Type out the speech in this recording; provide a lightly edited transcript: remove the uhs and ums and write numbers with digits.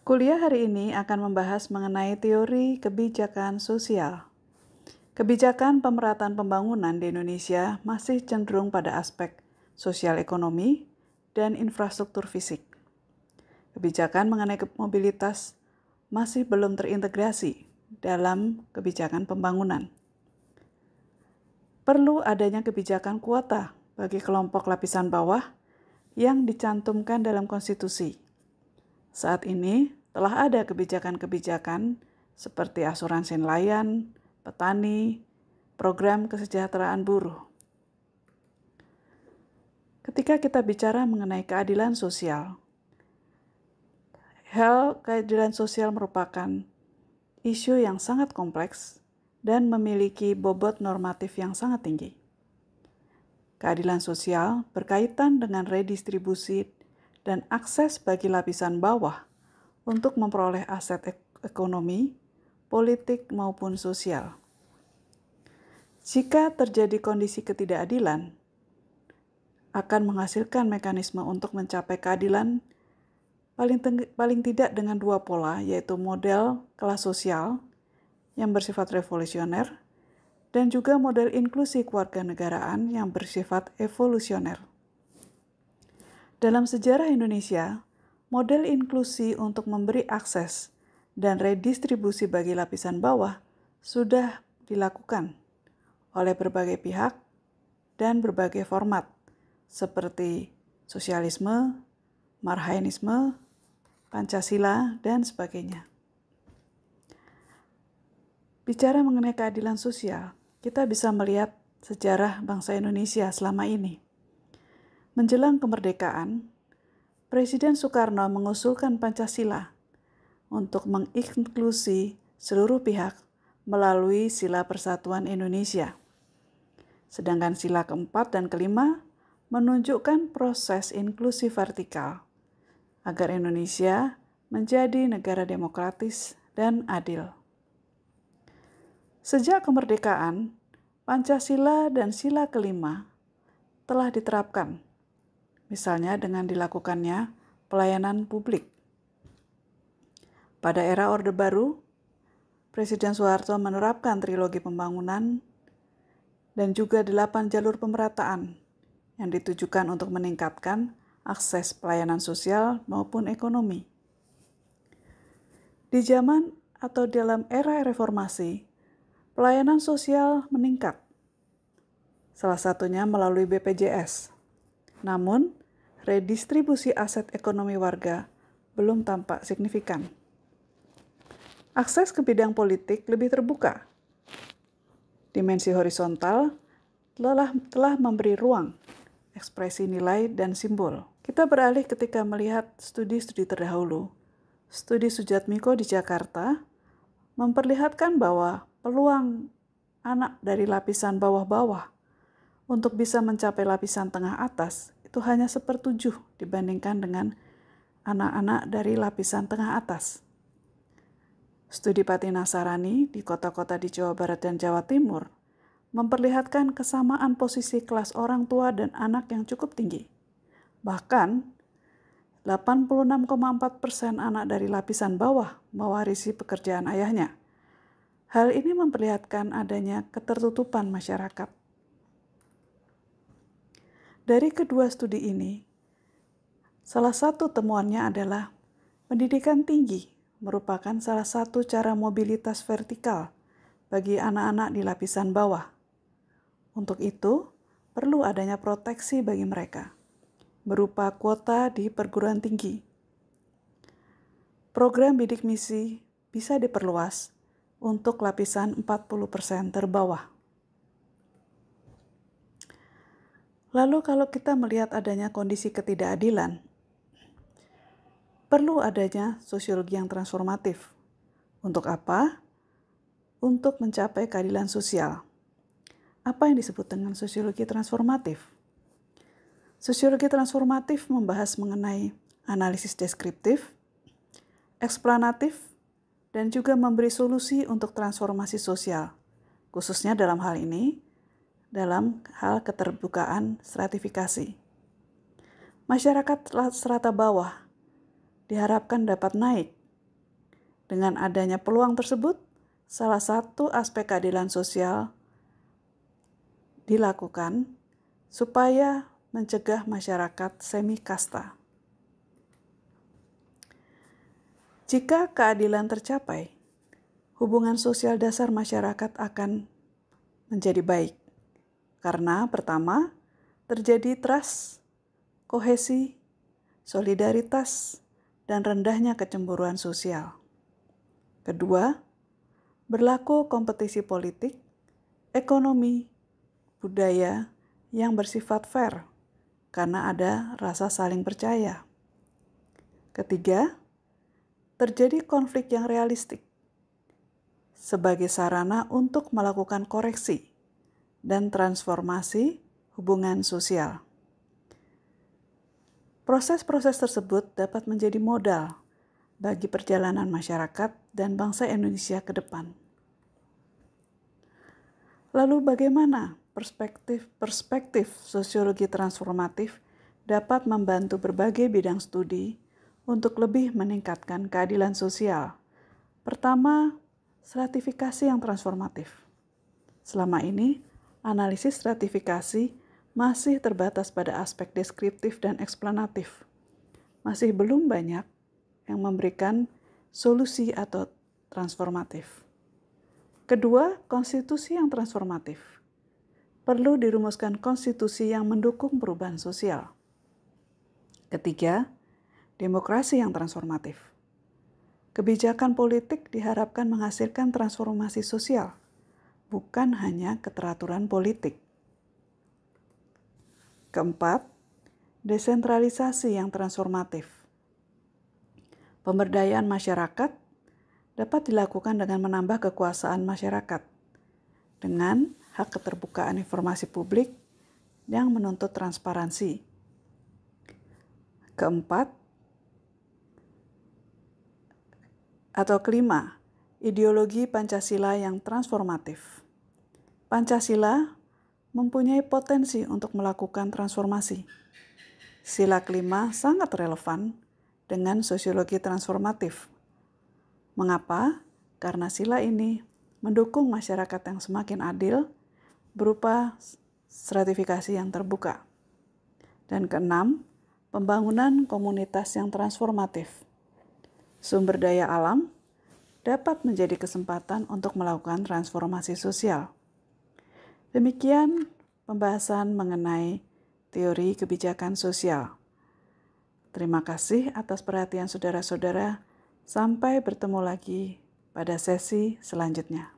Kuliah hari ini akan membahas mengenai teori kebijakan sosial. Kebijakan pemerataan pembangunan di Indonesia masih cenderung pada aspek sosial ekonomi dan infrastruktur fisik. Kebijakan mengenai mobilitas masih belum terintegrasi dalam kebijakan pembangunan. Perlu adanya kebijakan kuota bagi kelompok lapisan bawah yang dicantumkan dalam konstitusi. Saat ini telah ada kebijakan-kebijakan seperti asuransi nelayan, petani, program kesejahteraan buruh. Ketika kita bicara mengenai keadilan sosial, hal keadilan sosial merupakan isu yang sangat kompleks dan memiliki bobot normatif yang sangat tinggi. Keadilan sosial berkaitan dengan redistribusi dan akses bagi lapisan bawah untuk memperoleh aset ekonomi, politik, maupun sosial. Jika terjadi kondisi ketidakadilan, akan menghasilkan mekanisme untuk mencapai keadilan paling tidak dengan dua pola, yaitu model kelas sosial yang bersifat revolusioner dan juga model inklusi kewarganegaraan yang bersifat evolusioner. Dalam sejarah Indonesia, model inklusi untuk memberi akses dan redistribusi bagi lapisan bawah sudah dilakukan oleh berbagai pihak dan berbagai format seperti sosialisme, marxisme, Pancasila, dan sebagainya. Bicara mengenai keadilan sosial, kita bisa melihat sejarah bangsa Indonesia selama ini. Menjelang kemerdekaan, Presiden Soekarno mengusulkan Pancasila untuk menginklusi seluruh pihak melalui Sila Persatuan Indonesia. Sedangkan sila keempat dan kelima menunjukkan proses inklusi vertikal agar Indonesia menjadi negara demokratis dan adil. Sejak kemerdekaan, Pancasila dan sila kelima telah diterapkan, misalnya dengan dilakukannya pelayanan publik. Pada era Orde Baru, Presiden Soeharto menerapkan trilogi pembangunan dan juga 8 jalur pemerataan yang ditujukan untuk meningkatkan akses pelayanan sosial maupun ekonomi. Di zaman atau dalam era reformasi, pelayanan sosial meningkat, salah satunya melalui BPJS. Namun, redistribusi aset ekonomi warga belum tampak signifikan. Akses ke bidang politik lebih terbuka. Dimensi horizontal telah memberi ruang ekspresi nilai dan simbol. Kita beralih ketika melihat studi-studi terdahulu. Studi Sujatmiko di Jakarta memperlihatkan bahwa peluang anak dari lapisan bawah-bawah untuk bisa mencapai lapisan tengah atas itu hanya 1/7 dibandingkan dengan anak-anak dari lapisan tengah atas. Studi Patina Sarani di kota-kota di Jawa Barat dan Jawa Timur memperlihatkan kesamaan posisi kelas orang tua dan anak yang cukup tinggi. Bahkan, 86,4% anak dari lapisan bawah mewarisi pekerjaan ayahnya. Hal ini memperlihatkan adanya ketertutupan masyarakat. Dari kedua studi ini, salah satu temuannya adalah pendidikan tinggi merupakan salah satu cara mobilitas vertikal bagi anak-anak di lapisan bawah. Untuk itu, perlu adanya proteksi bagi mereka, berupa kuota di perguruan tinggi. Program bidik misi bisa diperluas untuk lapisan 40% terbawah. Lalu kalau kita melihat adanya kondisi ketidakadilan, perlu adanya sosiologi yang transformatif. Untuk apa? Untuk mencapai keadilan sosial. Apa yang disebut dengan sosiologi transformatif? Sosiologi transformatif membahas mengenai analisis deskriptif, eksplanatif, dan juga memberi solusi untuk transformasi sosial, khususnya dalam hal ini, dalam hal keterbukaan stratifikasi. Masyarakat strata bawah diharapkan dapat naik Dengan adanya peluang tersebut, salah satu aspek keadilan sosial dilakukan supaya mencegah masyarakat semi kasta. Jika keadilan tercapai, hubungan sosial dasar masyarakat akan menjadi baik. Karena pertama, terjadi trust, kohesi, solidaritas, dan rendahnya kecemburuan sosial. Kedua, berlaku kompetisi politik, ekonomi, budaya yang bersifat fair karena ada rasa saling percaya. Ketiga, terjadi konflik yang realistik sebagai sarana untuk melakukan koreksi dan transformasi hubungan sosial. Proses-proses tersebut dapat menjadi modal bagi perjalanan masyarakat dan bangsa Indonesia ke depan. Lalu bagaimana perspektif sosiologi transformatif dapat membantu berbagai bidang studi untuk lebih meningkatkan keadilan sosial? Pertama, stratifikasi yang transformatif. Selama ini, analisis stratifikasi masih terbatas pada aspek deskriptif dan eksplanatif. Masih belum banyak yang memberikan solusi atau transformatif. Kedua, konstitusi yang transformatif. Perlu dirumuskan konstitusi yang mendukung perubahan sosial. Ketiga, demokrasi yang transformatif. Kebijakan politik diharapkan menghasilkan transformasi sosial, bukan hanya keteraturan politik. Keempat, desentralisasi yang transformatif. Pemberdayaan masyarakat dapat dilakukan dengan menambah kekuasaan masyarakat dengan hak keterbukaan informasi publik yang menuntut transparansi. Keempat, atau kelima, ideologi Pancasila yang transformatif. Pancasila mempunyai potensi untuk melakukan transformasi. Sila kelima sangat relevan dengan sosiologi transformatif. Mengapa? Karena sila ini mendukung masyarakat yang semakin adil berupa stratifikasi yang terbuka. Dan keenam, pembangunan komunitas yang transformatif. Sumber daya alam dapat menjadi kesempatan untuk melakukan transformasi sosial. Demikian pembahasan mengenai teori kebijakan sosial. Terima kasih atas perhatian saudara-saudara. Sampai bertemu lagi pada sesi selanjutnya.